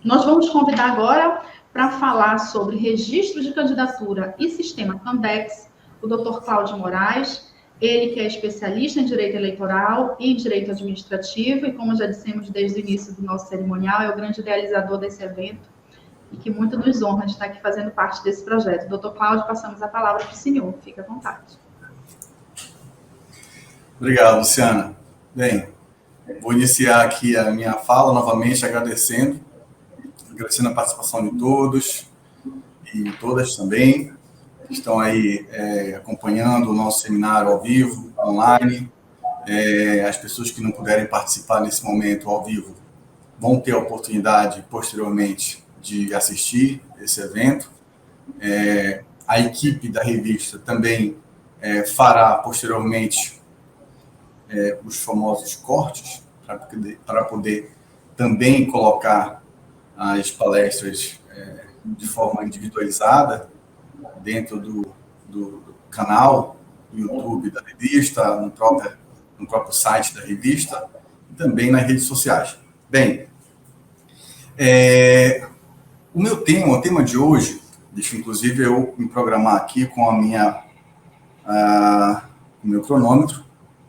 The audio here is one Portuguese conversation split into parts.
Nós vamos convidar agora para falar sobre registro de candidatura e sistema Candex, o Dr. Cláudio Moraes, ele que é especialista em direito eleitoral e direito administrativo, e como já dissemos desde o início do nosso cerimonial, é o grande idealizador desse evento, e que muito nos honra de estar aqui fazendo parte desse projeto. Dr. Cláudio, passamos a palavra para o senhor, fique à vontade. Obrigado, Luciana. Bem, vou iniciar aqui a minha fala novamente agradecendo a participação de todos e todas também que estão aí acompanhando o nosso seminário ao vivo, online. As pessoas que não puderem participar nesse momento ao vivo vão ter a oportunidade posteriormente de assistir esse evento. A equipe da revista também fará posteriormente os famosos cortes para poder também colocar as palestras de forma individualizada dentro do canal do YouTube da revista, no próprio site da revista e também nas redes sociais. Bem, o tema de hoje, deixa inclusive eu me programar aqui com o meu cronômetro,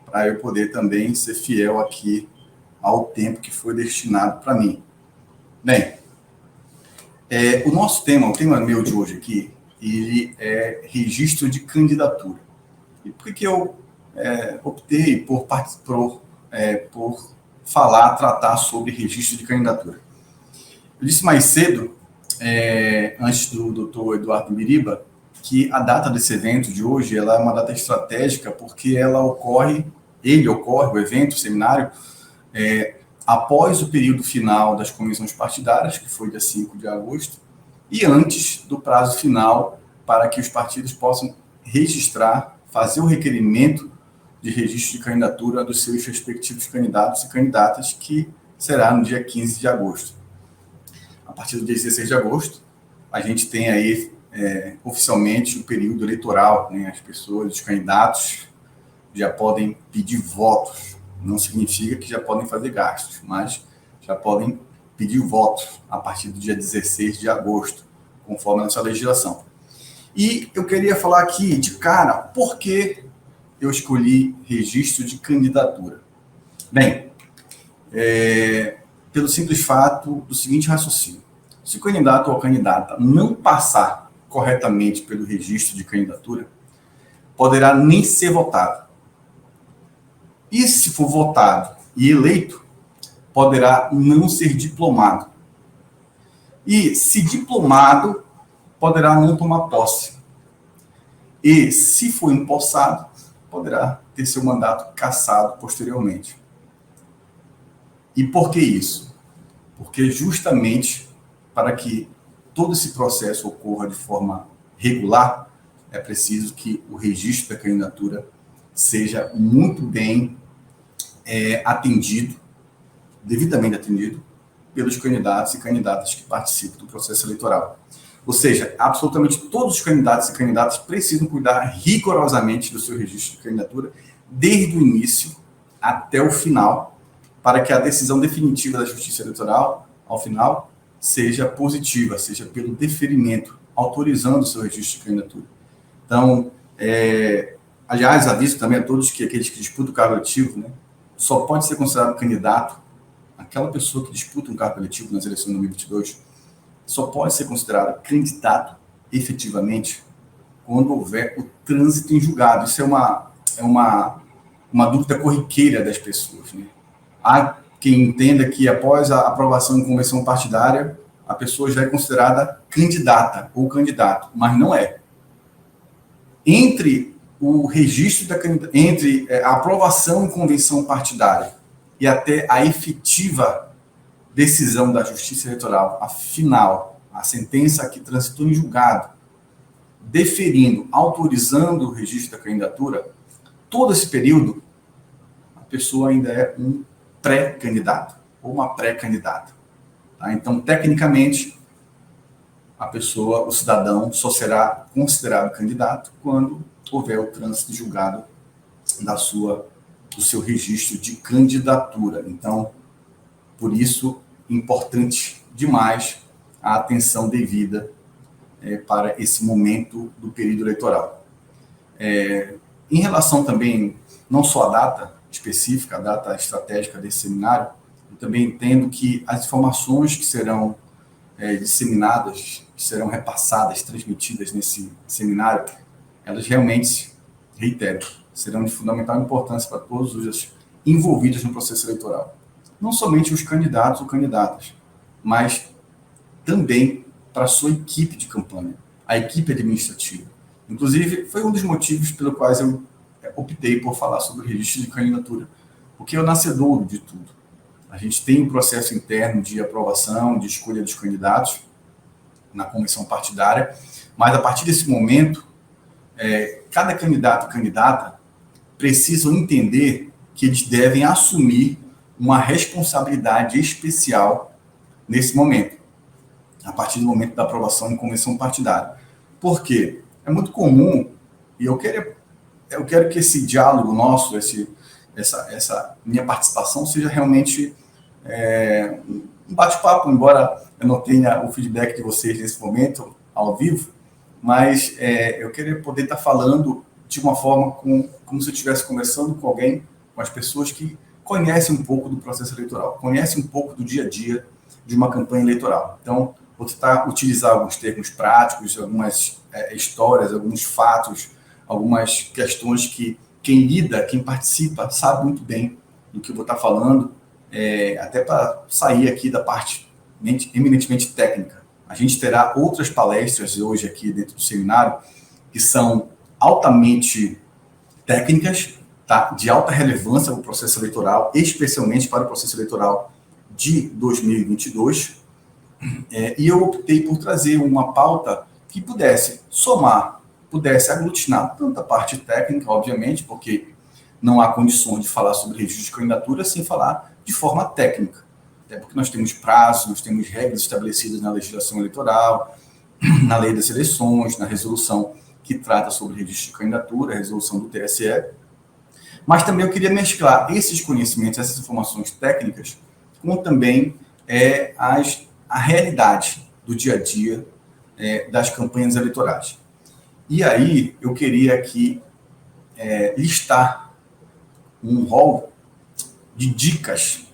para eu poder também ser fiel aqui ao tempo que foi destinado para mim. Bem, o tema meu de hoje aqui, ele é registro de candidatura. E por que eu optei por tratar sobre registro de candidatura? Eu disse mais cedo, antes do doutor Eduardo Miriba, que a data desse evento de hoje ela é uma data estratégica porque o evento, o seminário, após o período final das convenções partidárias, que foi dia 5 de agosto, e antes do prazo final para que os partidos possam fazer o requerimento de registro de candidatura dos seus respectivos candidatos e candidatas, que será no dia 15 de agosto. A partir do dia 16 de agosto, a gente tem aí oficialmente o período eleitoral, né? As pessoas, os candidatos já podem pedir votos. Não significa que já podem fazer gastos, mas já podem pedir votos a partir do dia 16 de agosto, conforme a nossa legislação. E eu queria falar aqui de cara por que eu escolhi registro de candidatura. Bem, pelo simples fato do seguinte raciocínio. Se o candidato ou a candidata não passar corretamente pelo registro de candidatura, poderá nem ser votado. E se for votado e eleito, poderá não ser diplomado. E se diplomado, poderá não tomar posse. E se for empossado, poderá ter seu mandato cassado posteriormente. E por que isso? Porque justamente para que todo esse processo ocorra de forma regular, é preciso que o registro da candidatura seja muito bem devidamente atendido pelos candidatos e candidatas que participam do processo eleitoral. Ou seja, absolutamente todos os candidatos e candidatas precisam cuidar rigorosamente do seu registro de candidatura, desde o início até o final, para que a decisão definitiva da Justiça Eleitoral, ao final, seja positiva, seja pelo deferimento, autorizando o seu registro de candidatura. Então, aliás, aviso também a todos que aqueles que disputam o cargo eletivo, né, só pode ser considerado candidato aquela pessoa que disputa um cargo eletivo nas eleições de 2022, só pode ser considerado candidato efetivamente quando houver o trânsito em julgado. Isso é uma dúvida corriqueira das pessoas, né? Há quem entenda que após a aprovação em convenção partidária, a pessoa já é considerada candidata ou candidato, mas não é. Entre o registro entre a aprovação em convenção partidária e até a efetiva decisão da Justiça Eleitoral, a final, a sentença que transitou em julgado, deferindo, autorizando o registro da candidatura, todo esse período, a pessoa ainda é um pré-candidato ou uma pré-candidata. Tá? Então, tecnicamente, o cidadão só será considerado candidato quando houver o trânsito julgado do seu registro de candidatura. Então, por isso, importante demais a atenção devida para esse momento do período eleitoral. Em relação também, não só à data específica, a data estratégica desse seminário, eu também entendo que as informações que serão disseminadas, que serão repassadas, transmitidas nesse seminário, elas realmente, reitero, serão de fundamental importância para todos os envolvidos no processo eleitoral. Não somente os candidatos ou candidatas, mas também para a sua equipe de campanha, a equipe administrativa. Inclusive, foi um dos motivos pelo quais eu optei por falar sobre o registro de candidatura, porque é o nascedouro de tudo. A gente tem um processo interno de aprovação, de escolha dos candidatos na comissão partidária, mas a partir desse momento, cada candidato e candidata precisam entender que eles devem assumir uma responsabilidade especial nesse momento, a partir do momento da aprovação em convenção partidária. Por quê? É muito comum, e eu quero que esse diálogo nosso, essa minha participação seja realmente um bate-papo, embora eu não tenha o feedback de vocês nesse momento, ao vivo, mas eu queria poder estar falando de uma forma como se eu estivesse conversando com alguém, com as pessoas que conhecem um pouco do processo eleitoral, conhecem um pouco do dia a dia de uma campanha eleitoral. Então, vou tentar utilizar alguns termos práticos, algumas histórias, alguns fatos, algumas questões que quem lida, quem participa, sabe muito bem do que eu vou estar falando, até para sair aqui da parte eminentemente técnica. A gente terá outras palestras hoje aqui dentro do seminário que são altamente técnicas, tá? De alta relevância para o processo eleitoral, especialmente para o processo eleitoral de 2022. E eu optei por trazer uma pauta que pudesse somar, pudesse aglutinar tanto a parte técnica, obviamente, porque não há condições de falar sobre registro de candidatura sem falar de forma técnica. Até porque nós temos prazos, nós temos regras estabelecidas na legislação eleitoral, na lei das eleições, na resolução que trata sobre registro de candidatura, a resolução do TSE. Mas também eu queria mesclar esses conhecimentos, essas informações técnicas, com também a realidade do dia a dia das campanhas eleitorais. E aí eu queria aqui listar um rol de dicas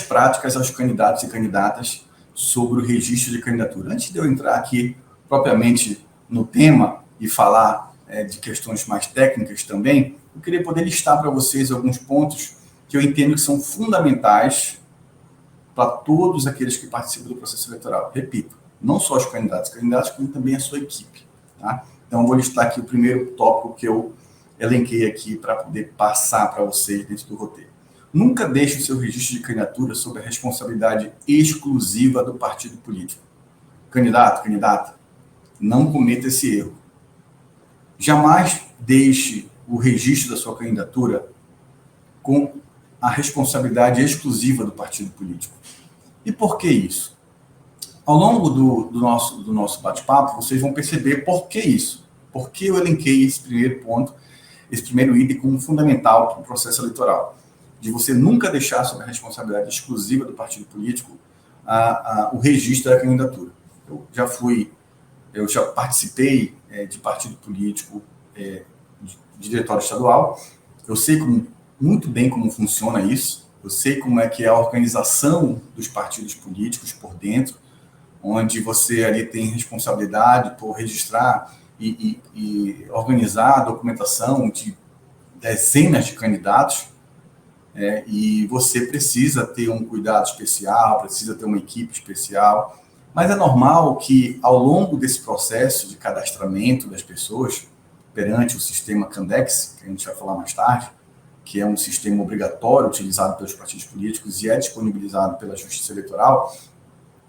práticas aos candidatos e candidatas sobre o registro de candidatura. Antes de eu entrar aqui propriamente no tema e falar de questões mais técnicas também, eu queria poder listar para vocês alguns pontos que eu entendo que são fundamentais para todos aqueles que participam do processo eleitoral. Repito, não só os candidatos, como também a sua equipe. Tá? Então, eu vou listar aqui o primeiro tópico que eu elenquei aqui para poder passar para vocês dentro do roteiro. Nunca deixe o seu registro de candidatura sob a responsabilidade exclusiva do partido político. Candidato, candidata, não cometa esse erro. Jamais deixe o registro da sua candidatura com a responsabilidade exclusiva do partido político. E por que isso? Ao longo do nosso bate-papo, vocês vão perceber por que isso. Por que eu elenquei esse primeiro ponto, esse primeiro item como fundamental para o processo eleitoral. De você nunca deixar sob a responsabilidade exclusiva do partido político o registro da candidatura. Eu já participei de partido político, de diretório estadual. Eu sei muito bem como funciona isso. Eu sei como é que é a organização dos partidos políticos por dentro, onde você ali tem responsabilidade por registrar e organizar a documentação de dezenas de candidatos, e você precisa ter um cuidado especial, precisa ter uma equipe especial, mas é normal que ao longo desse processo de cadastramento das pessoas perante o sistema Candex, que a gente vai falar mais tarde, que é um sistema obrigatório utilizado pelos partidos políticos e é disponibilizado pela Justiça Eleitoral,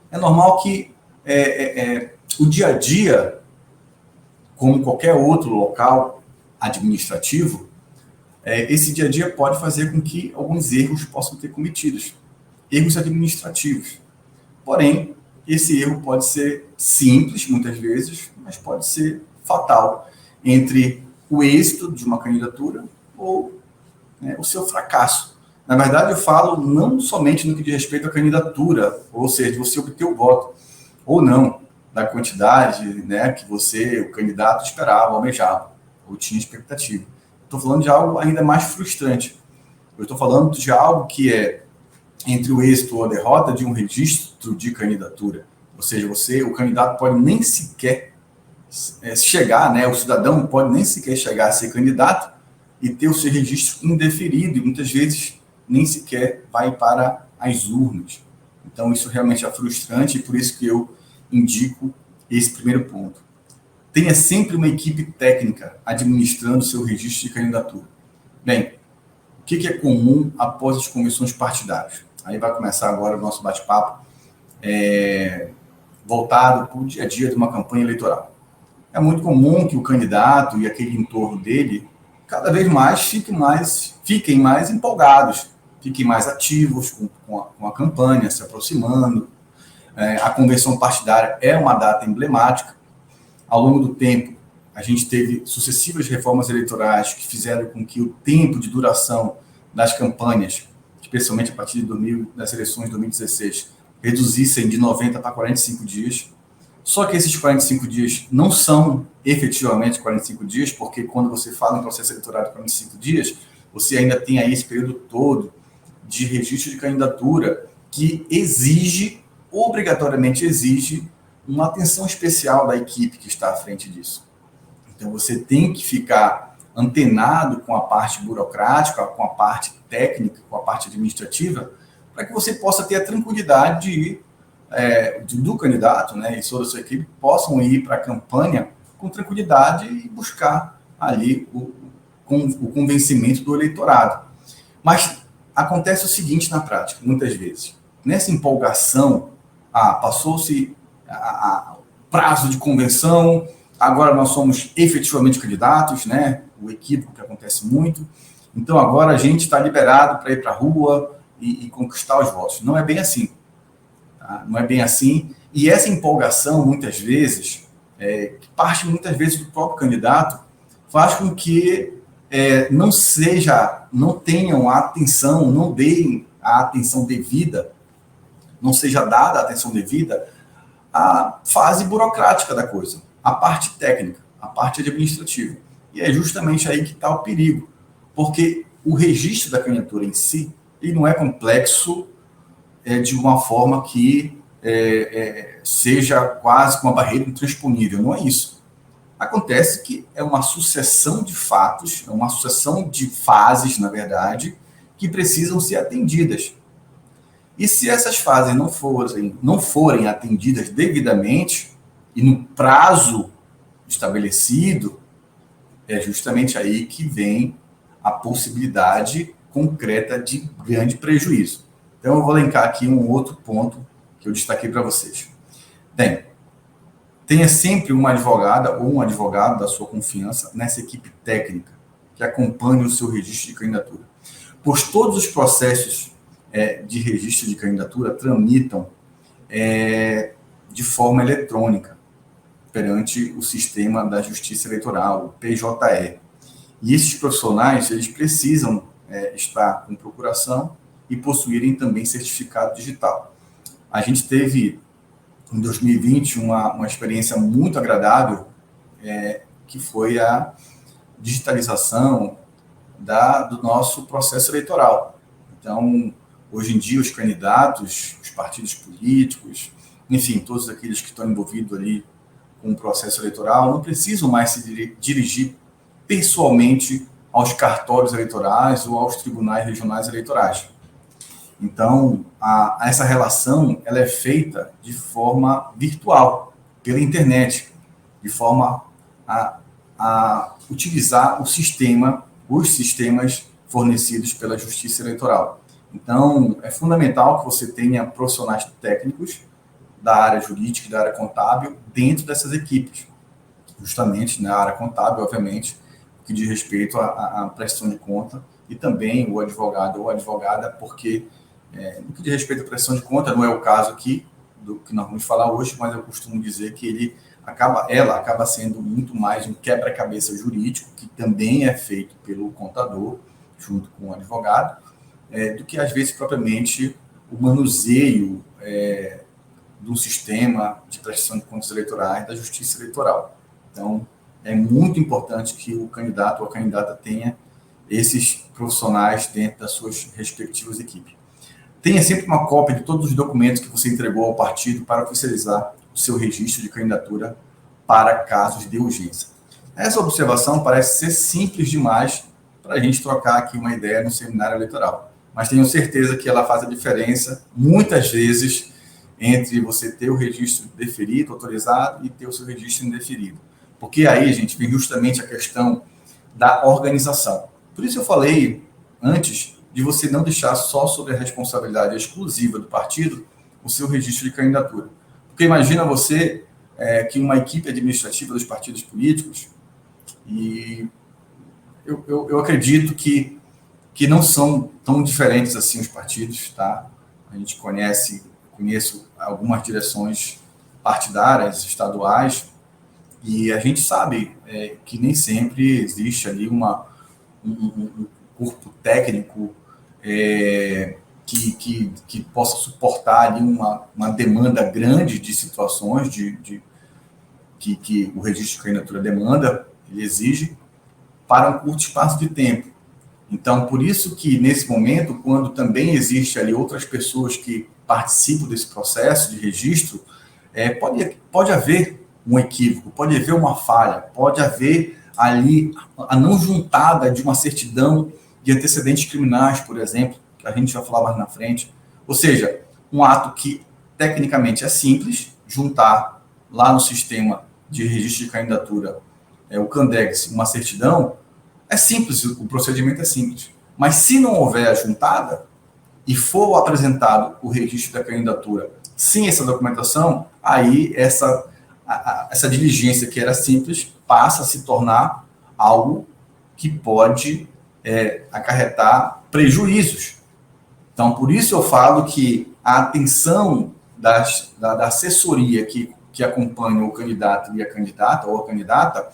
é normal que o dia a dia, como qualquer outro local administrativo, esse dia a dia pode fazer com que alguns erros possam ter cometidos, erros administrativos. Porém, esse erro pode ser simples, muitas vezes, mas pode ser fatal entre o êxito de uma candidatura ou o seu fracasso Na verdade, eu falo não somente no que diz respeito à candidatura, ou seja, de você obter o voto, ou não, da quantidade, né, que você, o candidato, esperava, almejava, ou tinha expectativa. Estou falando de algo ainda mais frustrante. Eu estou falando de algo que é entre o êxito ou a derrota de um registro de candidatura. Ou seja, o candidato pode nem sequer chegar, né, o cidadão pode nem sequer chegar a ser candidato e ter o seu registro indeferido, e muitas vezes nem sequer vai para as urnas. Então, isso realmente é frustrante, e por isso que eu indico esse primeiro ponto. Tenha sempre uma equipe técnica administrando o seu registro de candidatura. Bem, o que é comum após as convenções partidárias? Aí vai começar agora o nosso bate-papo voltado para o dia a dia de uma campanha eleitoral. É muito comum que o candidato e aquele entorno dele cada vez mais fiquem mais empolgados, fiquem mais ativos com a campanha, se aproximando. A convenção partidária é uma data emblemática. Ao longo do tempo, a gente teve sucessivas reformas eleitorais que fizeram com que o tempo de duração das campanhas, especialmente a partir das eleições de 2016, reduzissem de 90 para 45 dias. Só que esses 45 dias não são efetivamente 45 dias, porque quando você fala em processo eleitoral de 45 dias, você ainda tem aí esse período todo de registro de candidatura que obrigatoriamente exige, uma atenção especial da equipe que está à frente disso. Então, você tem que ficar antenado com a parte burocrática, com a parte técnica, com a parte administrativa, para que você possa ter a tranquilidade do candidato, né, e toda a sua equipe possam ir para a campanha com tranquilidade e buscar ali o convencimento do eleitorado. Mas acontece o seguinte na prática, muitas vezes. Nessa empolgação, passou-se o prazo de convenção, agora nós somos efetivamente candidatos, né, o equívoco que acontece muito, então agora a gente está liberado para ir para a rua e conquistar os votos. Não é bem assim. Não é bem assim, e essa empolgação, muitas vezes, que parte muitas vezes do próprio candidato, faz com que não tenham a atenção, não deem a atenção devida, não seja dada a atenção devida à fase burocrática da coisa, a parte técnica, a parte administrativa. E é justamente aí que está o perigo, porque o registro da candidatura em si, ele não é complexo de uma forma que seja quase com uma barreira intransponível. Não é isso. Acontece que é uma sucessão de fatos, é uma sucessão de fases, na verdade, que precisam ser atendidas. E se essas fases não forem atendidas devidamente e no prazo estabelecido, é justamente aí que vem a possibilidade concreta de grande prejuízo. Então, eu vou elencar aqui um outro ponto que eu destaquei para vocês. Bem, tenha sempre uma advogada ou um advogado da sua confiança nessa equipe técnica que acompanhe o seu registro de candidatura. Pois todos os processos de registro de candidatura tramitam de forma eletrônica perante o sistema da Justiça Eleitoral, o PJE. E esses profissionais, eles precisam estar com procuração e possuírem também certificado digital. A gente teve, em 2020, uma experiência muito agradável, que foi a digitalização do nosso processo eleitoral. Então, hoje em dia, os candidatos, os partidos políticos, enfim, todos aqueles que estão envolvidos ali com o processo eleitoral, não precisam mais se dirigir pessoalmente aos cartórios eleitorais ou aos tribunais regionais eleitorais. Então, essa relação ela é feita de forma virtual, pela internet, de forma a utilizar os sistemas fornecidos pela Justiça Eleitoral. Então, é fundamental que você tenha profissionais técnicos da área jurídica e da área contábil dentro dessas equipes, justamente na área contábil, obviamente, que diz respeito à prestação de conta, e também o advogado ou advogada, porque no que diz respeito à prestação de conta, não é o caso aqui do que nós vamos falar hoje, mas eu costumo dizer que ela acaba sendo muito mais um quebra-cabeça jurídico, que também é feito pelo contador, junto com o advogado, do que, às vezes, propriamente o manuseio do sistema de prestação de contas eleitorais da Justiça Eleitoral. Então, é muito importante que o candidato ou a candidata tenha esses profissionais dentro das suas respectivas equipes. Tenha sempre uma cópia de todos os documentos que você entregou ao partido para oficializar o seu registro de candidatura para casos de urgência. Essa observação parece ser simples demais para a gente trocar aqui uma ideia no seminário eleitoral, mas tenho certeza que ela faz a diferença, muitas vezes, entre você ter o registro deferido, autorizado, e ter o seu registro indeferido. Porque aí, gente, vem justamente a questão da organização. Por isso eu falei antes de você não deixar só sobre a responsabilidade exclusiva do partido o seu registro de candidatura. Porque imagina você que uma equipe administrativa dos partidos políticos, e eu acredito que não são tão diferentes assim os partidos, tá? A gente conheço algumas direções partidárias, estaduais, e a gente sabe que nem sempre existe ali um corpo técnico que possa suportar ali uma demanda grande de situações que o registro de candidatura demanda, ele exige, para um curto espaço de tempo. Então, por isso que, nesse momento, quando também existe ali outras pessoas que participam desse processo de registro, pode haver um equívoco, pode haver uma falha, pode haver ali a não juntada de uma certidão de antecedentes criminais, por exemplo, que a gente vai falar mais na frente. Ou seja, um ato que tecnicamente é simples, juntar lá no sistema de registro de candidatura, o Candex, uma certidão, é simples, o procedimento é simples. Mas se não houver a juntada e for apresentado o registro da candidatura sem essa documentação, aí essa diligência que era simples passa a se tornar algo que pode acarretar prejuízos. Então, por isso eu falo que a atenção da assessoria que acompanha o candidato e a candidata, ou a candidata,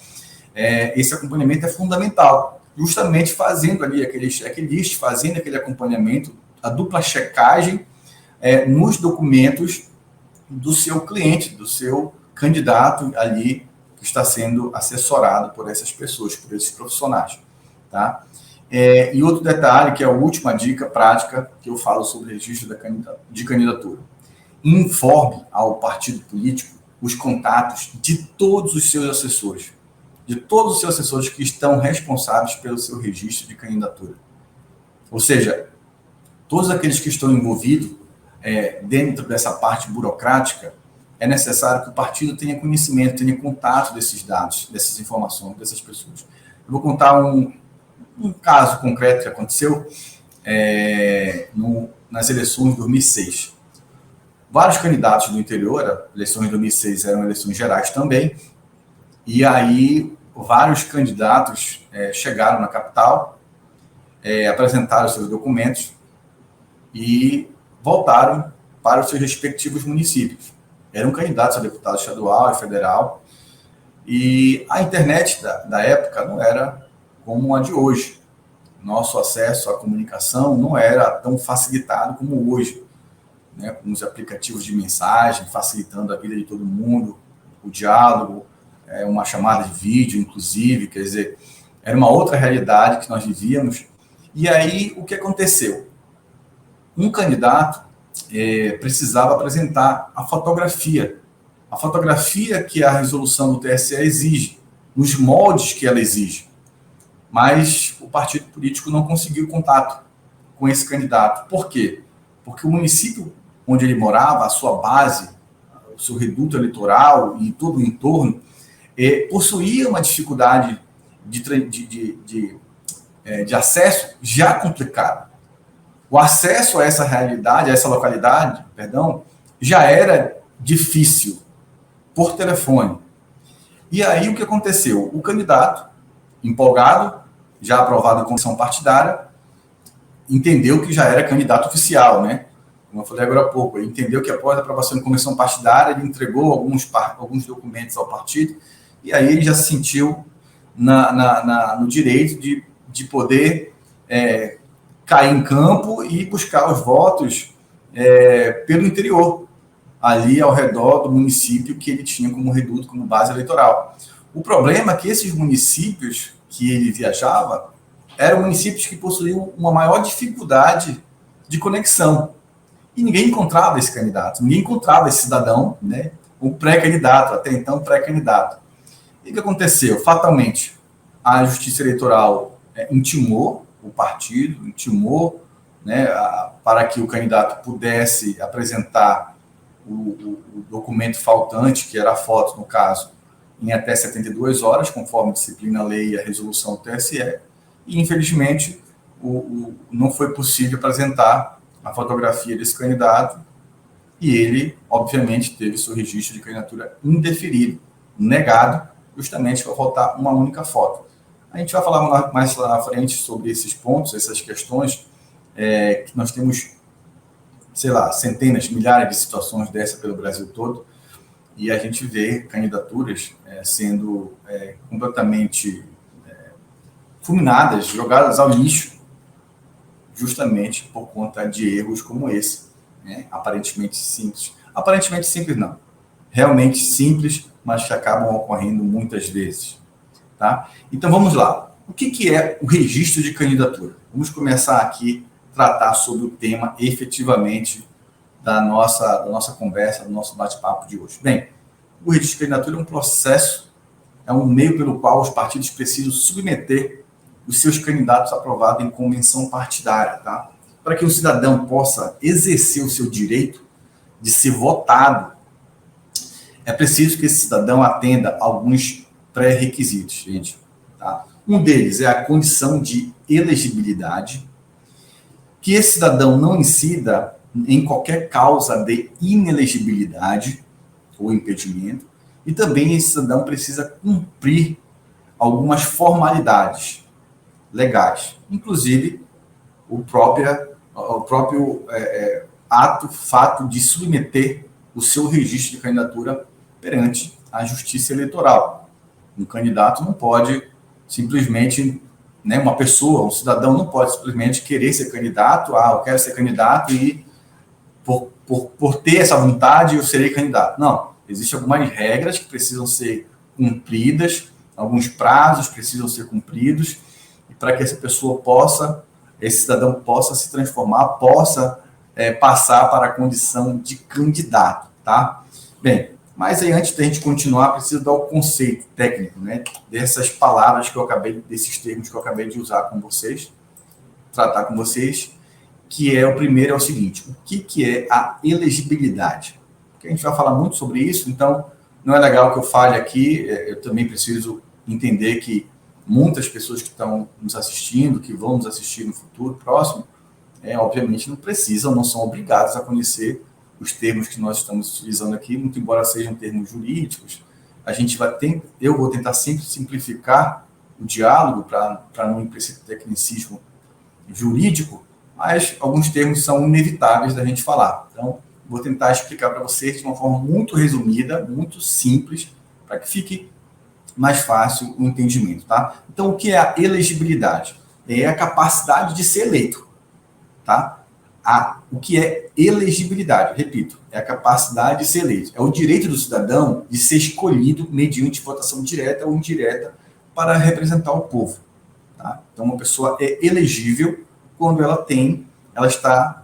esse acompanhamento é fundamental, justamente fazendo ali aquele checklist, fazendo aquele acompanhamento, a dupla checagem nos documentos do seu cliente, do seu candidato ali que está sendo assessorado por essas pessoas, por esses profissionais, tá? E outro detalhe, que é a última dica prática que eu falo sobre registro de candidatura. Informe ao partido político os contatos de todos os seus assessores, que estão responsáveis pelo seu registro de candidatura. Ou seja, todos aqueles que estão envolvidos dentro dessa parte burocrática, é necessário que o partido tenha conhecimento, tenha contato desses dados, dessas informações, dessas pessoas. Eu vou contar um caso concreto que aconteceu nas eleições de 2006. Vários candidatos do interior, as eleições de 2006 eram eleições gerais também, e aí vários candidatos chegaram na capital, apresentaram seus documentos e voltaram para os seus respectivos municípios. Eram candidatos a deputado estadual e federal, e a internet da época não era como a de hoje. Nosso acesso à comunicação não era tão facilitado como hoje, né, com os aplicativos de mensagem, facilitando a vida de todo mundo, o diálogo, uma chamada de vídeo, inclusive, quer dizer, era uma outra realidade que nós vivíamos. E aí, o que aconteceu? Um candidato precisava apresentar a fotografia que a resolução do TSE exige, nos moldes que ela exige. Mas o partido político não conseguiu contato com esse candidato. Por quê? Porque o município onde ele morava, a sua base, o seu reduto eleitoral e todo o entorno, possuía uma dificuldade de acesso já complicada. O acesso a essa realidade, a essa localidade, já era difícil por telefone. E aí o que aconteceu? O candidato, empolgado, já aprovado em comissão partidária, entendeu que já era candidato oficial, né? Como eu falei agora há pouco, ele entendeu que após a aprovação em comissão partidária, ele entregou alguns documentos ao partido, e aí ele já se sentiu no direito de poder cair em campo e buscar os votos pelo interior, ali ao redor do município que ele tinha como reduto, como base eleitoral. O problema é que esses municípios que ele viajava eram municípios que possuíam uma maior dificuldade de conexão. E ninguém encontrava esse candidato, ninguém encontrava esse cidadão, né, o pré-candidato, até então pré-candidato. E o que aconteceu? Fatalmente, a Justiça Eleitoral intimou o partido, intimou, né, para que o candidato pudesse apresentar o documento faltante, que era a foto, no caso, em até 72 horas, conforme a disciplina, a lei e a resolução do TSE. E, infelizmente, não foi possível apresentar a fotografia desse candidato e ele, obviamente, teve seu registro de candidatura indeferido, negado, justamente para faltar uma única foto. A gente vai falar mais lá na frente sobre esses pontos, essas questões, que nós temos, sei lá, centenas, milhares de situações dessa pelo Brasil todo, e a gente vê candidaturas sendo completamente fulminadas, jogadas ao lixo, justamente por conta de erros como esse, né? Aparentemente simples. Aparentemente simples não. Realmente simples, mas que acabam ocorrendo muitas vezes. Tá? Então vamos lá. O que é o registro de candidatura? Vamos começar aqui a tratar sobre o tema efetivamente da nossa conversa, do nosso bate-papo de hoje. Bem, o registro de candidatura é um processo, é um meio pelo qual os partidos precisam submeter os seus candidatos aprovados em convenção partidária, tá? Para que o cidadão possa exercer o seu direito de ser votado, é preciso que esse cidadão atenda a alguns pré-requisitos, gente. Tá? Um deles é a condição de elegibilidade, que esse cidadão não incida em qualquer causa de inelegibilidade ou impedimento, e também esse cidadão precisa cumprir algumas formalidades legais, inclusive o próprio fato de submeter o seu registro de candidatura perante a Justiça Eleitoral. Um candidato não pode simplesmente, né, uma pessoa, um cidadão não pode simplesmente querer ser candidato, eu quero ser candidato e por ter essa vontade eu serei candidato. Não, existem algumas regras que precisam ser cumpridas, alguns prazos precisam ser cumpridos, e para que essa pessoa esse cidadão possa se transformar, possa passar para a condição de candidato, tá? Bem, mas aí antes da gente continuar, preciso dar o conceito técnico, né, dessas palavras desses termos que eu acabei de usar com vocês, tratar com vocês, que o primeiro é o seguinte: o que é a elegibilidade? Porque a gente vai falar muito sobre isso, então não é legal que eu fale aqui, eu também preciso entender que muitas pessoas que estão nos assistindo, que vão nos assistir no futuro próximo, obviamente não precisam, não são obrigados a conhecer os termos que nós estamos utilizando aqui, muito embora sejam termos jurídicos. Eu vou tentar sempre simplificar o diálogo para não ir para esse tecnicismo jurídico, mas alguns termos são inevitáveis da gente falar. Então, vou tentar explicar para vocês de uma forma muito resumida, muito simples, para que fique mais fácil o entendimento, tá? Então, o que é a elegibilidade? É a capacidade de ser eleito, tá? O que é elegibilidade? Repito, é a capacidade de ser eleito. É o direito do cidadão de ser escolhido mediante votação direta ou indireta para representar o povo, tá? Então, uma pessoa é elegível quando ela está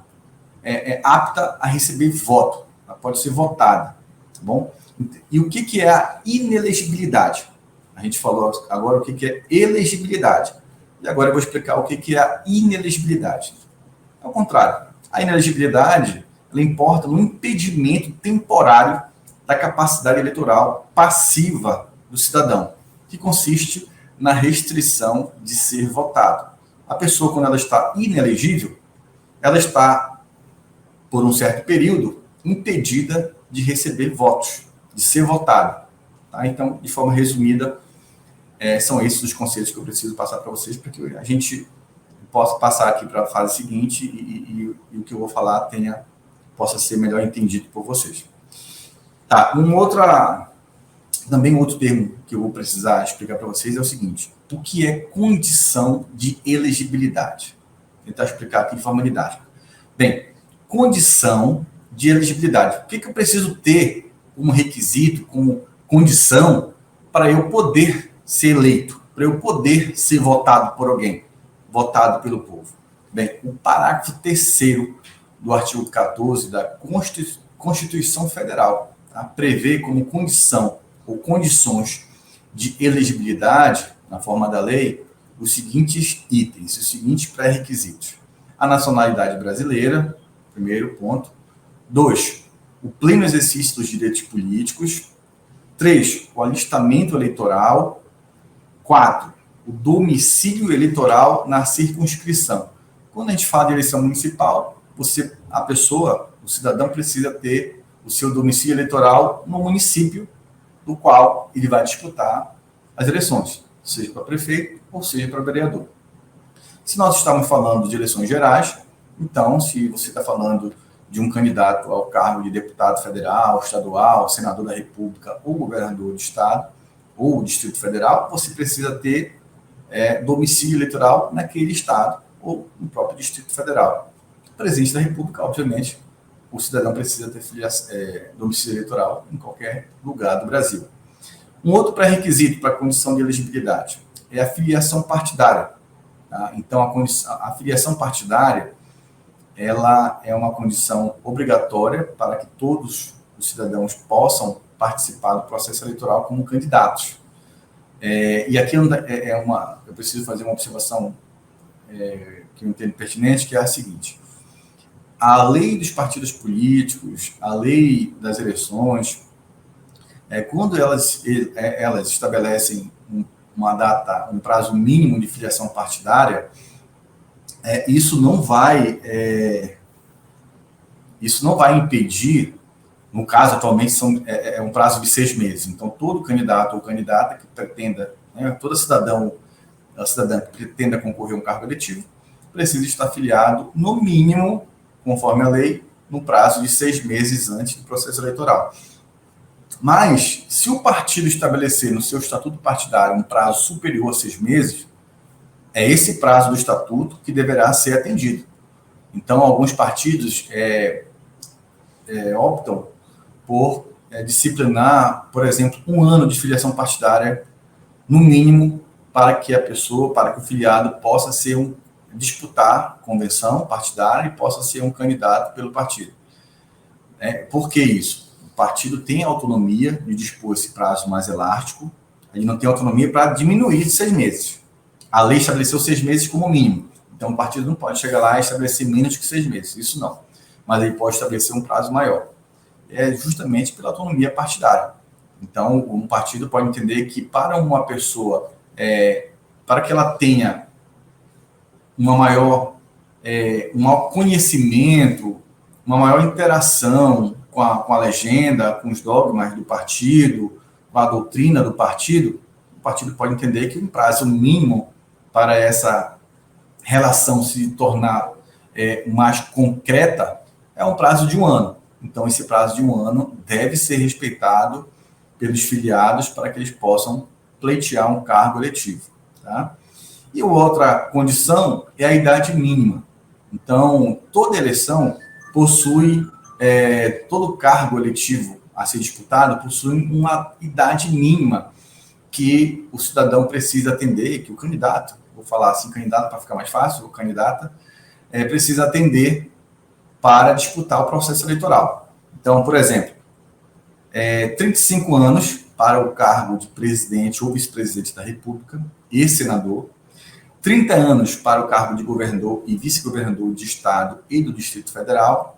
apta a receber voto. Ela pode ser votada, tá bom? E o que é a inelegibilidade? A gente falou agora o que é elegibilidade. E agora eu vou explicar o que é a inelegibilidade. Ao contrário, a inelegibilidade ela importa no impedimento temporário da capacidade eleitoral passiva do cidadão, que consiste na restrição de ser votado. A pessoa, quando ela está inelegível, ela está, por um certo período, impedida de receber votos, de ser votada. Tá? Então, de forma resumida, são esses os conceitos que eu preciso passar para vocês, para que a gente possa passar aqui para a fase seguinte e o que eu vou falar possa ser melhor entendido por vocês. Tá, também outro termo que eu vou precisar explicar para vocês é o seguinte: o que é condição de elegibilidade? tentar explicar aqui de forma didática. Bem, condição de elegibilidade. O que eu preciso ter como requisito, como condição para eu poder ser eleito, para eu poder ser votado por alguém, votado pelo povo? Bem, o parágrafo 3º do artigo 14 da Constituição Federal, tá, prevê como condição ou condições de elegibilidade, na forma da lei, os seguintes itens, os seguintes pré-requisitos. A nacionalidade brasileira, primeiro ponto. 2, o pleno exercício dos direitos políticos. 3, o alistamento eleitoral. 4, o domicílio eleitoral na circunscrição. Quando a gente fala de eleição municipal, a pessoa, o cidadão, precisa ter o seu domicílio eleitoral no município do qual ele vai disputar as eleições, seja para prefeito ou seja para vereador. Se nós estamos falando de eleições gerais, então, se você está falando de um candidato ao cargo de deputado federal, estadual, senador da República ou governador do estado ou Distrito Federal, você precisa ter domicílio eleitoral naquele estado ou no próprio Distrito Federal. Presidente da República, obviamente, o cidadão precisa ter domicílio eleitoral em qualquer lugar do Brasil. Um outro pré-requisito para a condição de elegibilidade é a filiação partidária. Tá? Então, a filiação partidária, ela é uma condição obrigatória para que todos os cidadãos possam participar do processo eleitoral como candidatos. E aqui eu preciso fazer uma observação que eu entendo pertinente, que é a seguinte: a lei dos partidos políticos, a lei das eleições, quando elas estabelecem uma data, um prazo mínimo de filiação partidária, isso não vai impedir, no caso atualmente é um prazo de 6 meses, então todo candidato ou candidata que pretenda, todo cidadã que pretenda concorrer a um cargo eletivo, precisa estar filiado, no mínimo, conforme a lei, no prazo de 6 meses antes do processo eleitoral. Mas, se o partido estabelecer no seu estatuto partidário um prazo superior a 6 meses, é esse prazo do estatuto que deverá ser atendido. Então, alguns partidos optam por disciplinar, por exemplo, 1 ano de filiação partidária, no mínimo, para que o filiado possa disputar convenção partidária e possa ser um candidato pelo partido. Por que isso? O partido tem autonomia de dispor esse prazo mais elástico, ele não tem autonomia para diminuir de 6 meses. A lei estabeleceu 6 meses como mínimo, então o partido não pode chegar lá e estabelecer menos que 6 meses, isso não. Mas ele pode estabelecer um prazo maior. É justamente pela autonomia partidária. Então, um partido pode entender que para uma pessoa, para que ela tenha um maior conhecimento, uma maior interação com a legenda, com os dogmas do partido, com a doutrina do partido, o partido pode entender que um prazo mínimo para essa relação se tornar mais concreta é um prazo de 1 ano. Então, esse prazo de 1 ano deve ser respeitado pelos filiados para que eles possam pleitear um cargo eletivo. Tá? E outra condição é a idade mínima. Então, toda eleição possui, todo cargo eletivo a ser disputado possui uma idade mínima que o cidadão precisa atender, que o candidato, vou falar assim, candidato para ficar mais fácil, o candidata, precisa atender para disputar o processo eleitoral. Então, por exemplo, 35 anos para o cargo de presidente ou vice-presidente da República e senador, 30 anos para o cargo de governador e vice-governador de Estado e do Distrito Federal,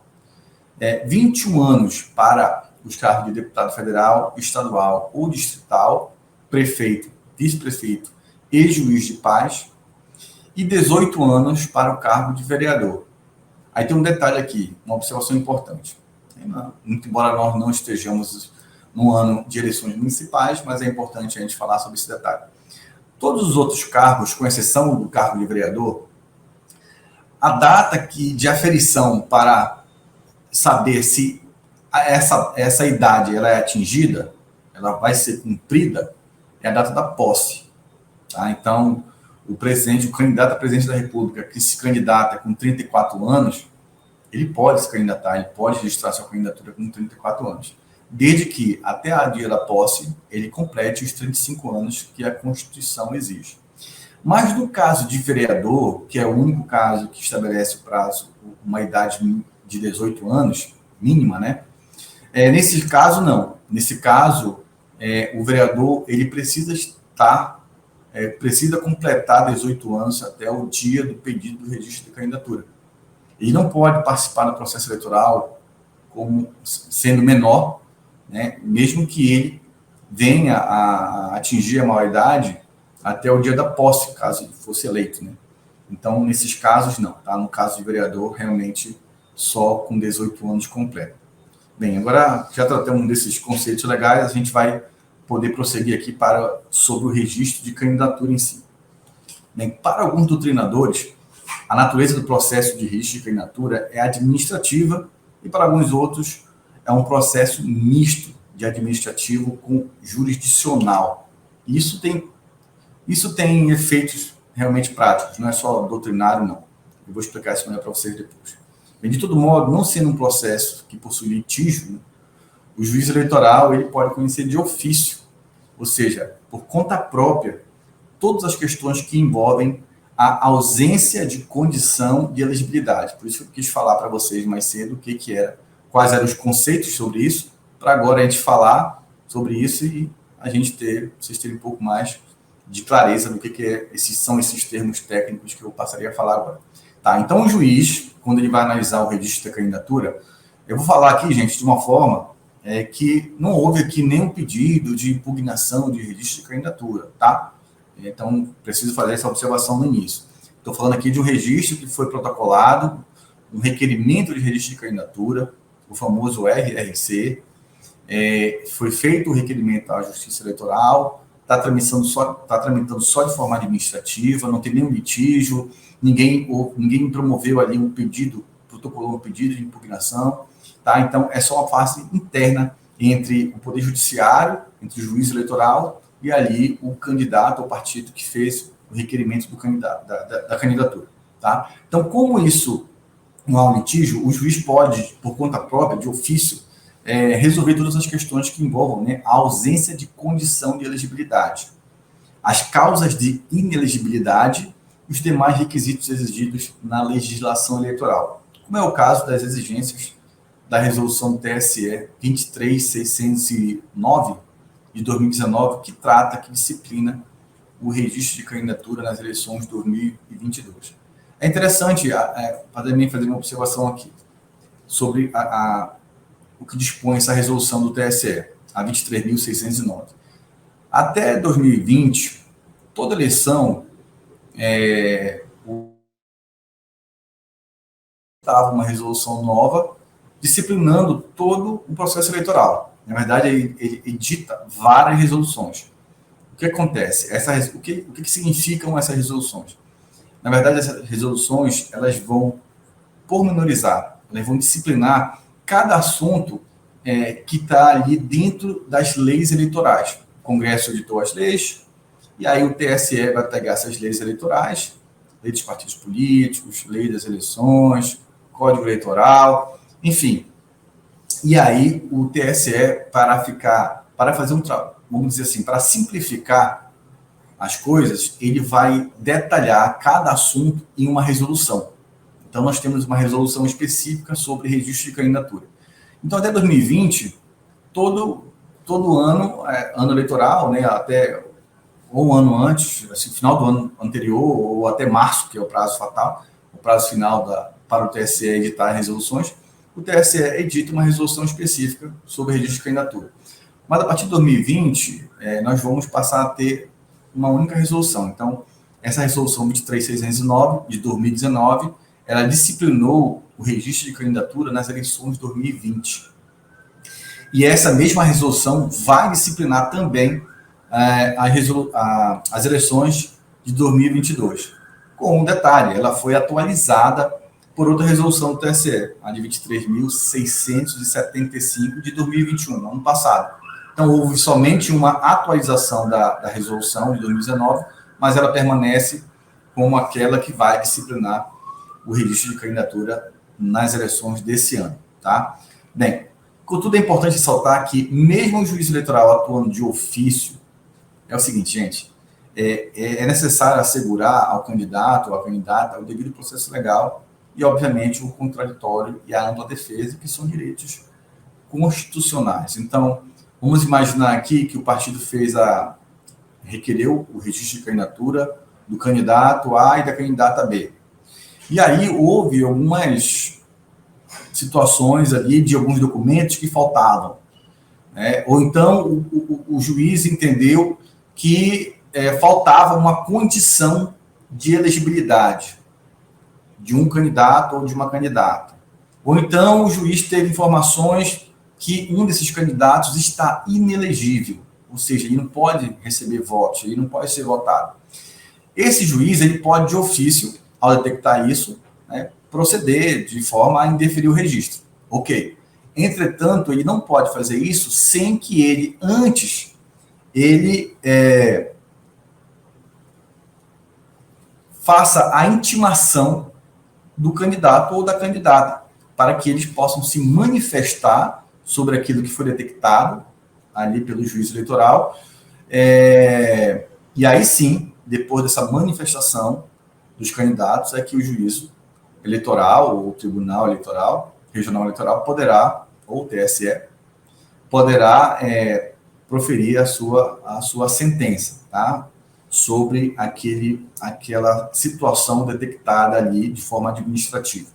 21 anos para os cargos de deputado federal, estadual ou distrital, prefeito, vice-prefeito e juiz de paz, e 18 anos para o cargo de vereador. Aí tem um detalhe aqui, uma observação importante. Muito embora nós não estejamos no ano de eleições municipais, mas é importante a gente falar sobre esse detalhe. Todos os outros cargos, com exceção do cargo de vereador, a data de aferição para saber se essa idade ela é atingida, ela vai ser cumprida, é a data da posse. Tá? Então, o candidato a presidente da República, que se candidata com 34 anos, ele pode se candidatar, ele pode registrar sua candidatura com 34 anos, desde que, até a dia da posse, ele complete os 35 anos que a Constituição exige. Mas no caso de vereador, que é o único caso que estabelece o prazo, uma idade de 18 anos, mínima, né? Nesse caso, não. Nesse caso, o vereador, ele precisa completar 18 anos até o dia do pedido do registro de candidatura. Ele não pode participar do processo eleitoral como sendo menor, né? Mesmo que ele venha a atingir a maioridade até o dia da posse, caso ele fosse eleito, né? Então, nesses casos, não. Tá? No caso de vereador, realmente só com 18 anos completo. Bem, agora já tratamos desses conceitos legais, a gente vai poder prosseguir aqui sobre o registro de candidatura em si. Bem, para alguns doutrinadores, a natureza do processo de registro de candidatura é administrativa e para alguns outros é um processo misto de administrativo com jurisdicional. Isso tem efeitos realmente práticos, não é só doutrinário, não. Eu vou explicar isso melhor para vocês depois. Bem, de todo modo, não sendo um processo que possui litígio, o juiz eleitoral ele pode conhecer de ofício, ou seja, por conta própria, todas as questões que envolvem a ausência de condição de elegibilidade. Por isso que eu quis falar para vocês mais cedo quais eram os conceitos sobre isso, para agora a gente falar sobre isso e vocês terem um pouco mais de clareza do que são esses termos técnicos que eu passaria a falar agora. Tá, então, o juiz, quando ele vai analisar o registro da candidatura, eu vou falar aqui, gente, de uma forma que não houve aqui nenhum pedido de impugnação de registro de candidatura, tá? Então, preciso fazer essa observação no início. Estou falando aqui de um registro que foi protocolado, um requerimento de registro de candidatura, o famoso RRC, foi feito o requerimento à Justiça Eleitoral, está tramitando só de forma administrativa, não tem nenhum litígio, ninguém promoveu ali protocolou um pedido de impugnação, tá? Então, é só uma fase interna entre o Poder Judiciário, entre o juiz eleitoral e ali o candidato ou partido que fez o requerimento da candidatura, tá? Então, como isso não há um litígio, o juiz pode, por conta própria, de ofício, resolver todas as questões que envolvam, né, a ausência de condição de elegibilidade, as causas de inelegibilidade e os demais requisitos exigidos na legislação eleitoral, como é o caso das exigências da resolução do TSE 23609 de 2019, que disciplina o registro de candidatura nas eleições de 2022. É interessante também fazer uma observação aqui sobre o que dispõe essa resolução do TSE, a 23.609. Até 2020, toda eleição estava uma resolução nova disciplinando todo o processo eleitoral. Na verdade, ele edita várias resoluções. O que acontece? O que significam essas resoluções? Na verdade, essas resoluções elas vão pormenorizar, elas vão disciplinar cada assunto que está ali dentro das leis eleitorais. O Congresso editou as leis, e aí o TSE vai pegar essas leis eleitorais, lei dos partidos políticos, lei das eleições, Código Eleitoral, enfim. E aí o TSE, para fazer um trabalho, vamos dizer assim, para simplificar as coisas, ele vai detalhar cada assunto em uma resolução. Então, nós temos uma resolução específica sobre registro de candidatura. Então, até 2020, todo ano, ano eleitoral, né, até ou um ano antes, assim, final do ano anterior, ou até março, que é o prazo fatal, o prazo final para o TSE editar resoluções, o TSE edita uma resolução específica sobre registro de candidatura. Mas, a partir de 2020, nós vamos passar a ter uma única resolução. Então, essa resolução 23.609, de 2019, ela disciplinou o registro de candidatura nas eleições de 2020. E essa mesma resolução vai disciplinar também as eleições de 2022. Com um detalhe, ela foi atualizada por outra resolução do TSE, a de 23.675 de 2021, no ano passado. Então, houve somente uma atualização da resolução de 2019, mas ela permanece como aquela que vai disciplinar o registro de candidatura nas eleições desse ano, tá? Bem, contudo, é importante ressaltar que, mesmo o juiz eleitoral atuando de ofício, é o seguinte, gente, é necessário assegurar ao candidato ou à candidata o devido processo legal e, obviamente, o contraditório e a ampla defesa, que são direitos constitucionais. Então, vamos imaginar aqui que o partido requereu o registro de candidatura do candidato A e da candidata B. E aí houve algumas situações ali de alguns documentos que faltavam, né? Ou então o juiz entendeu que faltava uma condição de elegibilidade de um candidato ou de uma candidata. Ou então o juiz teve informações que um desses candidatos está inelegível, ou seja, ele não pode receber votos, ele não pode ser votado. Esse juiz ele pode, de ofício, ao detectar isso, né, proceder de forma a indeferir o registro. Ok. Entretanto, ele não pode fazer isso sem que ele, antes, faça a intimação do candidato ou da candidata, para que eles possam se manifestar sobre aquilo que foi detectado ali pelo juiz eleitoral. E aí sim, depois dessa manifestação dos candidatos, é que o juízo eleitoral, ou o Tribunal Eleitoral, Regional Eleitoral, poderá, ou o TSE, poderá proferir a sua sentença, tá? Sobre aquela situação detectada ali de forma administrativa.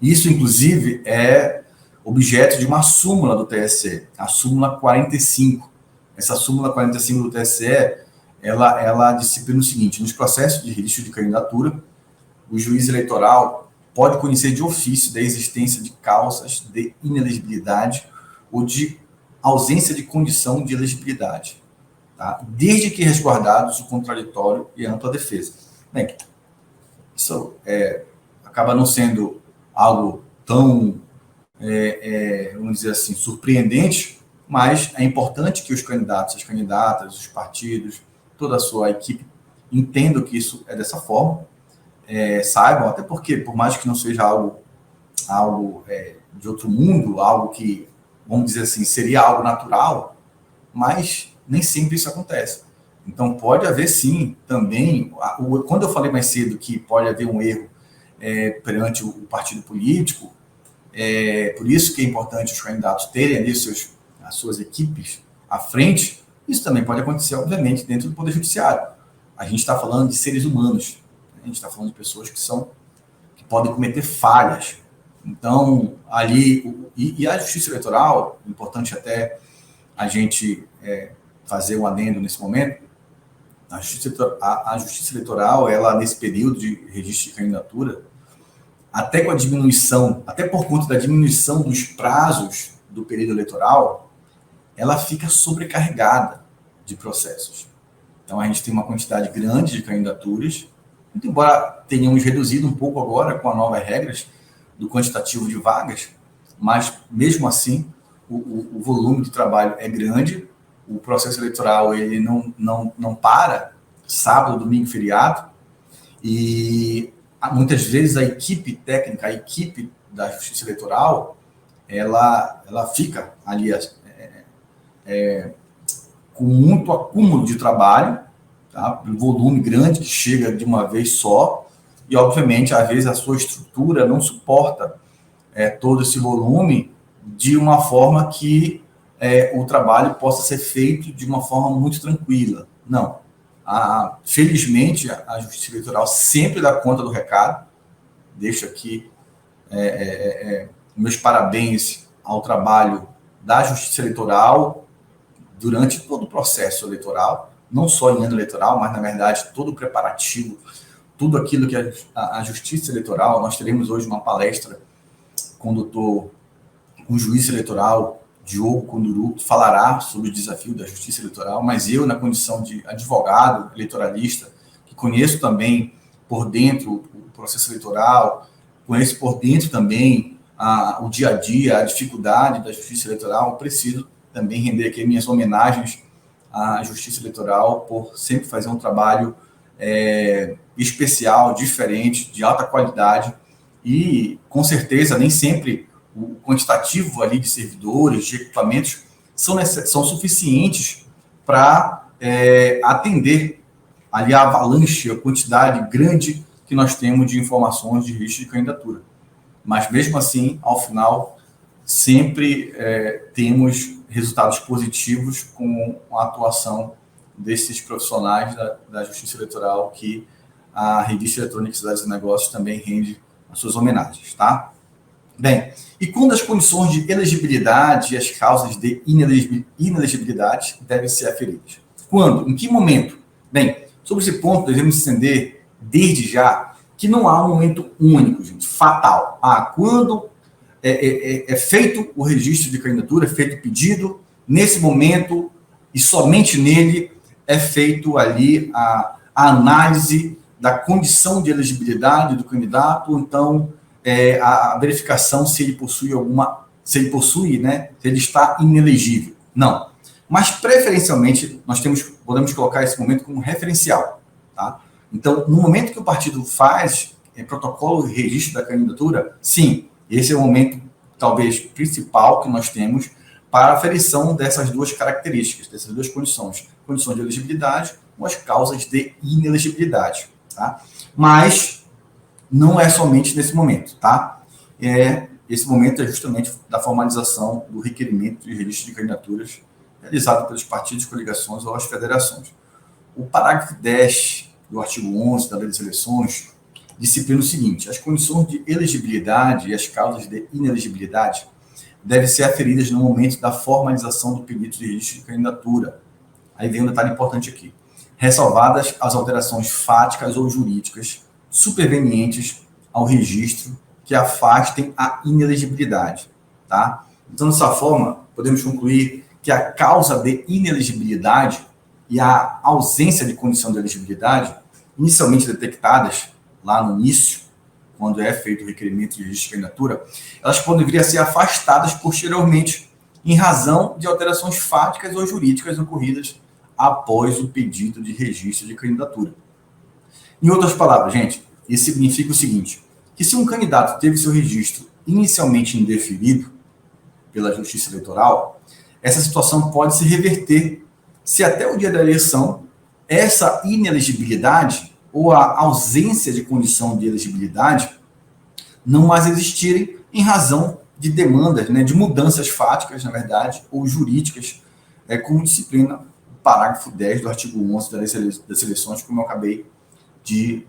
Isso, inclusive, é objeto de uma súmula do TSE, a súmula 45. Essa súmula 45 do TSE, ela disciplina o seguinte: nos processos de registro de candidatura, o juiz eleitoral pode conhecer de ofício da existência de causas de inelegibilidade ou de ausência de condição de elegibilidade, tá? Desde que resguardados o contraditório e a ampla defesa. Bem, isso acaba não sendo algo tão, vamos dizer assim, surpreendente, mas é importante que os candidatos, as candidatas, os partidos, toda a sua equipe entendam que isso é dessa forma, saibam, até porque, por mais que não seja algo de outro mundo, algo que, vamos dizer assim, seria algo natural, mas nem sempre isso acontece. Então, pode haver, sim, também, quando eu falei mais cedo que pode haver um erro perante o partido político, por isso que é importante os candidatos terem ali as suas equipes à frente. Isso também pode acontecer, obviamente, dentro do Poder Judiciário. A gente está falando de seres humanos, a gente está falando de pessoas que podem cometer falhas. Então, ali, e a Justiça Eleitoral, importante até a gente fazer um adendo nesse momento, a Justiça Eleitoral, ela, nesse período de registro de candidatura, até por conta da diminuição dos prazos do período eleitoral, ela fica sobrecarregada de processos. Então, a gente tem uma quantidade grande de candidaturas, muito embora tenhamos reduzido um pouco agora com as novas regras do quantitativo de vagas, mas, mesmo assim, o volume de trabalho é grande, o processo eleitoral ele não para, sábado, domingo, feriado, e muitas vezes a equipe técnica, a equipe da Justiça Eleitoral, ela fica ali com muito acúmulo de trabalho, tá? Um volume grande que chega de uma vez só, e obviamente às vezes a sua estrutura não suporta todo esse volume de uma forma que o trabalho possa ser feito de uma forma muito tranquila. Não. Felizmente, a Justiça Eleitoral sempre dá conta do recado. Deixo aqui meus parabéns ao trabalho da Justiça Eleitoral durante todo o processo eleitoral, não só em ano eleitoral, mas, na verdade, todo o preparativo, tudo aquilo que a Justiça Eleitoral. Nós teremos hoje uma palestra com o juiz eleitoral Diogo Conduru, que falará sobre o desafio da Justiça Eleitoral, mas eu, na condição de advogado eleitoralista, que conheço também por dentro o processo eleitoral, conheço por dentro também o dia a dia, a dificuldade da Justiça Eleitoral, preciso também render aqui minhas homenagens à Justiça Eleitoral por sempre fazer um trabalho especial, diferente, de alta qualidade e, com certeza, nem sempre o quantitativo ali de servidores, de equipamentos, são suficientes para atender ali a avalanche, a quantidade grande que nós temos de informações de registro de candidatura. Mas, mesmo assim, ao final, sempre temos resultados positivos com a atuação desses profissionais da Justiça Eleitoral, que a Revista Eletrônica Cidades e Negócios também rende as suas homenagens, tá? Bem, e quando as condições de elegibilidade e as causas de inelegibilidade devem ser aferidas? Quando? Em que momento? Bem, sobre esse ponto, devemos entender, desde já, que não há um momento único, gente, fatal. Quando é feito o registro de candidatura, é feito o pedido, nesse momento, e somente nele, é feito ali a análise da condição de elegibilidade do candidato, então, a verificação se ele possui, né, se ele está inelegível. Não. Mas, preferencialmente, podemos colocar esse momento como referencial, tá? Então, no momento que o partido faz protocolo de registro da candidatura, sim, esse é o momento, talvez, principal que nós temos para a aferição dessas duas características, dessas duas condições de elegibilidade ou as causas de inelegibilidade, tá? Mas não é somente nesse momento, tá? Esse momento é justamente da formalização do requerimento de registro de candidaturas realizado pelos partidos, coligações ou as federações. O parágrafo 10 do artigo 11 da Lei das Eleições disciplina o seguinte: as condições de elegibilidade e as causas de inelegibilidade devem ser aferidas no momento da formalização do pedido de registro de candidatura. Aí vem um detalhe importante aqui. Ressalvadas as alterações fáticas ou jurídicas supervenientes ao registro que afastem a inelegibilidade, tá? Então, dessa forma, podemos concluir que a causa de inelegibilidade e a ausência de condição de elegibilidade, inicialmente detectadas lá no início, quando é feito o requerimento de registro de candidatura, elas poderiam ser afastadas posteriormente em razão de alterações fáticas ou jurídicas ocorridas após o pedido de registro de candidatura. Em outras palavras, gente, isso significa o seguinte, que se um candidato teve seu registro inicialmente indeferido pela Justiça Eleitoral, essa situação pode se reverter se até o dia da eleição essa inelegibilidade ou a ausência de condição de elegibilidade não mais existirem em razão de demandas, né, de mudanças fáticas, na verdade, ou jurídicas, como disciplina o parágrafo 10 do artigo 11 das eleições, como eu acabei de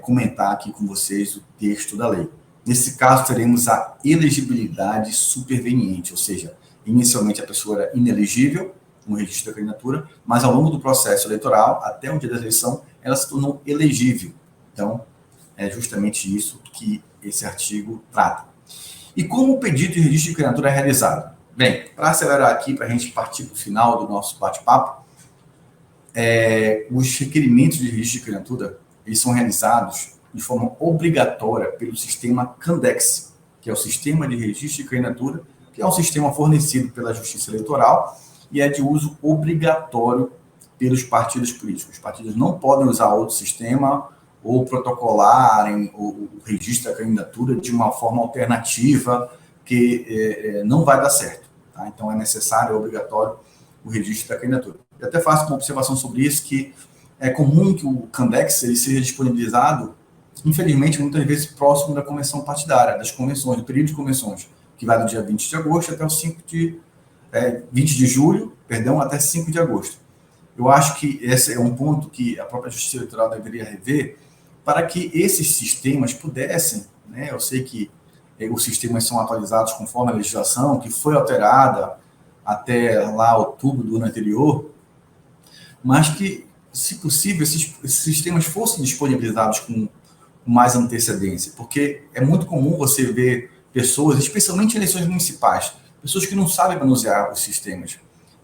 comentar aqui com vocês o texto da lei. Nesse caso, teremos a elegibilidade superveniente, ou seja, inicialmente a pessoa era inelegível no registro da candidatura, mas ao longo do processo eleitoral, até o dia da eleição, ela se tornou elegível. Então, é justamente isso que esse artigo trata. E como o pedido de registro de candidatura é realizado? Bem, para acelerar aqui, para a gente partir para o final do nosso bate-papo, os requerimentos de registro de candidatura, eles são realizados de forma obrigatória pelo sistema Candex, que é o Sistema de Registro de Candidatura, que é um sistema fornecido pela Justiça Eleitoral e é de uso obrigatório pelos partidos políticos. Os partidos não podem usar outro sistema ou protocolarem o registro da candidatura de uma forma alternativa, que não vai dar certo, tá? Então, é necessário, é obrigatório o registro da candidatura. Eu até faço uma observação sobre isso, que é comum que o Candex ele seja disponibilizado, infelizmente, muitas vezes próximo da convenção partidária, das convenções, do período de convenções, que vai do dia 20 de agosto até o 20 de julho, até 5 de agosto. Eu acho que esse é um ponto que a própria Justiça Eleitoral deveria rever para que esses sistemas pudessem, né, eu sei que os sistemas são atualizados conforme a legislação, que foi alterada até lá outubro do ano anterior, mas que, se possível, esses sistemas fossem disponibilizados com mais antecedência, porque é muito comum você ver pessoas, especialmente em eleições municipais, pessoas que não sabem manusear os sistemas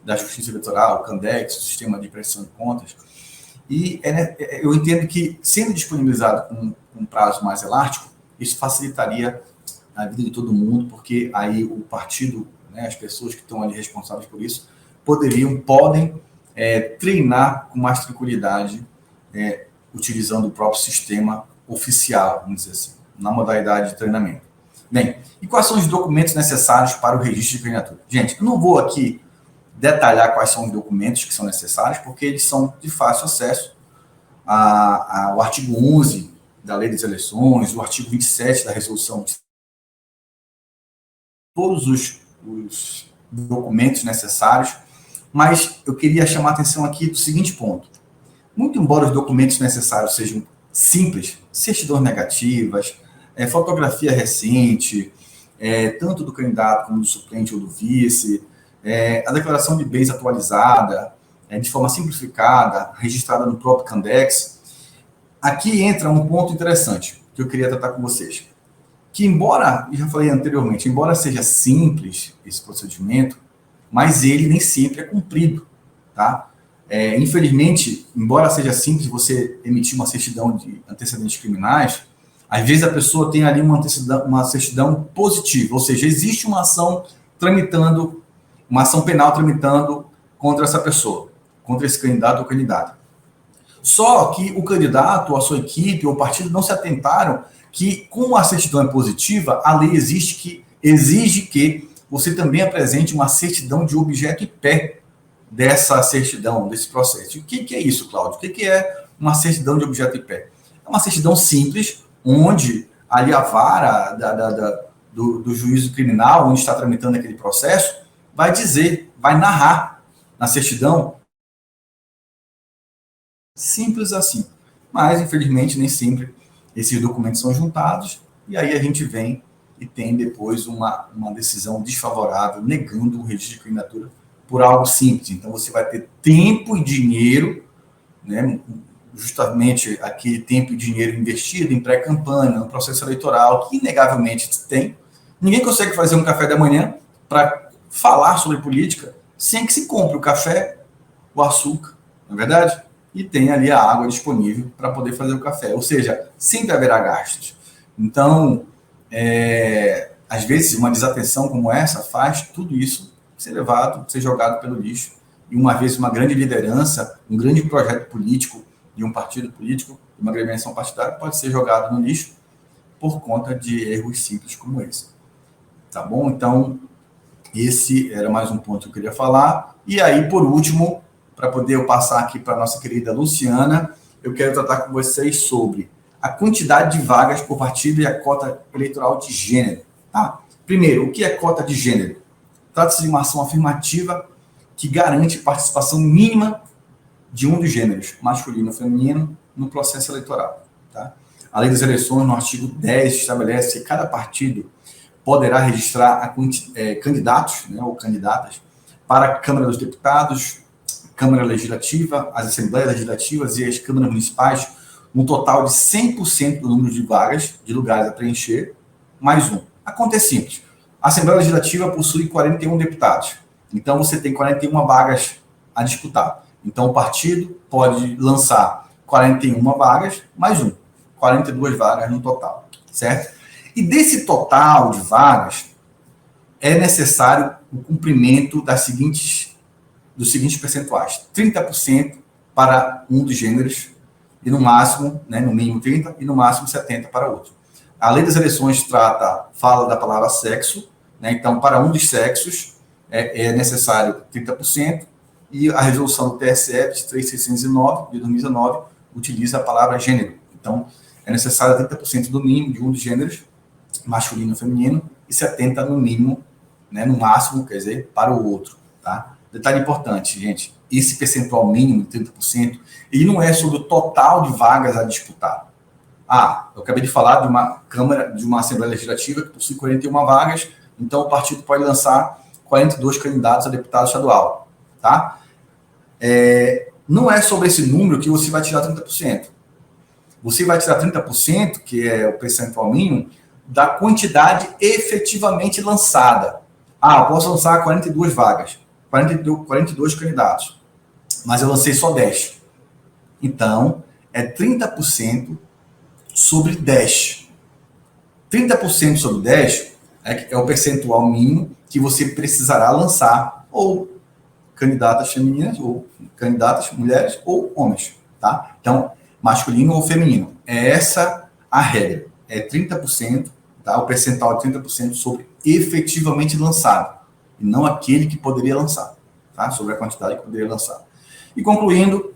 da Justiça Eleitoral, o Candex, o sistema de prestação de contas, e eu entendo que, sendo disponibilizado com um prazo mais elástico, isso facilitaria a vida de todo mundo, porque aí o partido, né, as pessoas que estão ali responsáveis por isso, podem treinar com mais tranquilidade utilizando o próprio sistema oficial, vamos dizer assim, na modalidade de treinamento. Bem, e quais são os documentos necessários para o registro de candidatura? Gente, eu não vou aqui detalhar quais são os documentos que são necessários, porque eles são de fácil acesso ao artigo 11 da Lei das Eleições, o artigo 27 da Resolução. Todos os documentos necessários, mas eu queria chamar a atenção aqui do seguinte ponto. Muito embora os documentos necessários sejam simples, certidões negativas, fotografia recente, tanto do candidato como do suplente ou do vice, a declaração de bens atualizada, de forma simplificada, registrada no próprio Candex. Aqui entra um ponto interessante que eu queria tratar com vocês. Que embora, já falei anteriormente, embora seja simples esse procedimento, mas ele nem sempre é cumprido, tá? Infelizmente, embora seja simples você emitir uma certidão de antecedentes criminais, às vezes a pessoa tem ali uma certidão positiva, ou seja, existe uma ação tramitando, uma ação penal tramitando contra essa pessoa, contra esse candidato ou candidata. Só que o candidato, a sua equipe ou o partido não se atentaram que, como a certidão é positiva, a lei exige que você também apresente uma certidão de objeto e pé dessa certidão, desse processo. E o que é isso, Cláudio? O que é uma certidão de objeto e pé? É uma certidão simples, onde ali a vara do juízo criminal, onde está tramitando aquele processo, vai dizer, vai narrar na certidão. Simples assim. Mas, infelizmente, nem sempre esses documentos são juntados, e aí a gente vem e tem depois uma decisão desfavorável, negando o registro de candidatura por algo simples. Então, você vai ter tempo e dinheiro, né, justamente aquele tempo e dinheiro investido em pré-campanha, no processo eleitoral, que inegavelmente tem. Ninguém consegue fazer um café da manhã para falar sobre política sem que se compre o café, o açúcar, não é verdade? E tem ali a água disponível para poder fazer o café. Ou seja, sempre haverá gastos. Então, às vezes, uma desatenção como essa faz tudo isso ser levado, ser jogado pelo lixo. E uma vez uma grande liderança, um grande projeto político de um partido político, uma agremiação partidária, pode ser jogado no lixo por conta de erros simples como esse. Tá bom? Então, esse era mais um ponto que eu queria falar. E aí, por último, para poder eu passar aqui para a nossa querida Luciana, eu quero tratar com vocês sobre a quantidade de vagas por partido e a cota eleitoral de gênero. Tá? Primeiro, o que é cota de gênero? Trata-se de uma ação afirmativa que garante participação mínima de um dos gêneros, masculino ou feminino, no processo eleitoral. Tá? A Lei das Eleições, no artigo 10, estabelece que cada partido poderá registrar candidatos, né, ou candidatas para a Câmara dos Deputados, Câmara Legislativa, as Assembleias Legislativas e as Câmaras Municipais, um total de 100% do número de vagas, de lugares a preencher, mais um. A conta é simples. A Assembleia Legislativa possui 41 deputados. Então, você tem 41 vagas a disputar. Então, o partido pode lançar 41 vagas, mais um. 42 vagas no total, certo? E desse total de vagas, é necessário o cumprimento dos seguintes percentuais. 30% para um dos gêneros, e no máximo, né, no mínimo 30%, e no máximo 70% para outro. A Lei das Eleições fala da palavra sexo, né, então, para um dos sexos, é necessário 30%, e a resolução do TSE de 3609, de 2019, utiliza a palavra gênero. Então, é necessário 30% do mínimo de um dos gêneros, masculino e feminino, e 70% no mínimo, né, no máximo, quer dizer, para o outro. Tá? Detalhe importante, gente, esse percentual mínimo de 30%, ele não é sobre o total de vagas a disputar. Eu acabei de falar de uma Câmara, de uma Assembleia Legislativa que possui 41 vagas, então o partido pode lançar 42 candidatos a deputado estadual. Tá? Não é sobre esse número que você vai tirar 30%. Você vai tirar 30%, que é o percentual mínimo, da quantidade efetivamente lançada. Eu posso lançar 42 vagas, 42 candidatos, mas eu lancei só 10. Então, é 30% sobre 10. 30% sobre 10 é o percentual mínimo que você precisará lançar, ou candidatas femininas, ou candidatas mulheres, ou homens. Tá? Então, masculino ou feminino. É essa a regra. É 30%, tá? O percentual é 30% sobre efetivamente lançado, e não aquele que poderia lançar, tá? Sobre a quantidade que poderia lançar. E concluindo,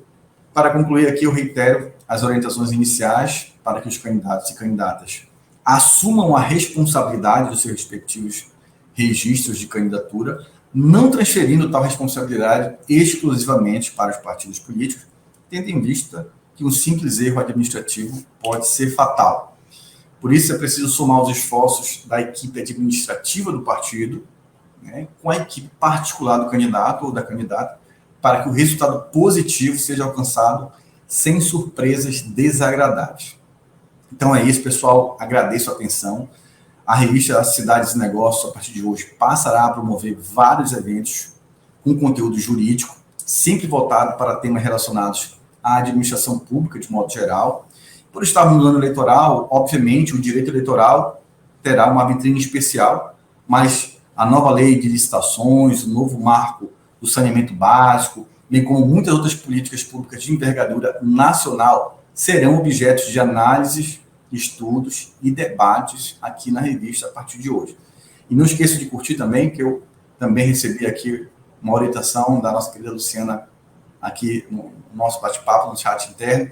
para concluir aqui, eu reitero as orientações iniciais para que os candidatos e candidatas assumam a responsabilidade dos seus respectivos registros de candidatura, não transferindo tal responsabilidade exclusivamente para os partidos políticos, tendo em vista que um simples erro administrativo pode ser fatal. Por isso, é preciso somar os esforços da equipe administrativa do partido, né, com a equipe particular do candidato ou da candidata, para que o resultado positivo seja alcançado sem surpresas desagradáveis. Então é isso, pessoal. Agradeço a atenção. A revista Cidades e Negócios, a partir de hoje, passará a promover vários eventos com conteúdo jurídico, sempre voltado para temas relacionados à administração pública, de modo geral. Por estarmos no ano eleitoral, obviamente, o direito eleitoral terá uma vitrine especial, mas a nova lei de licitações, o novo marco do saneamento básico, bem como muitas outras políticas públicas de envergadura nacional, serão objetos de análises, estudos e debates aqui na revista a partir de hoje. E não esqueça de curtir também, que eu também recebi aqui uma orientação da nossa querida Luciana aqui no nosso bate-papo, no chat interno,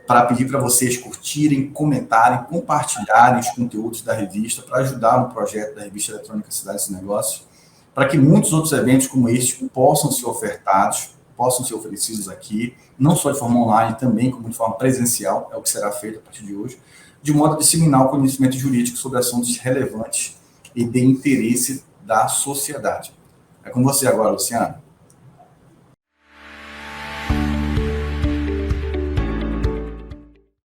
para pedir para vocês curtirem, comentarem, compartilharem os conteúdos da revista, para ajudar no projeto da revista eletrônica Cidades e Negócios, para que muitos outros eventos como este possam ser ofertados, possam ser oferecidos aqui, não só de forma online, também como de forma presencial, é o que será feito a partir de hoje, de modo a disseminar o conhecimento jurídico sobre assuntos relevantes e de interesse da sociedade. É com você agora, Luciano.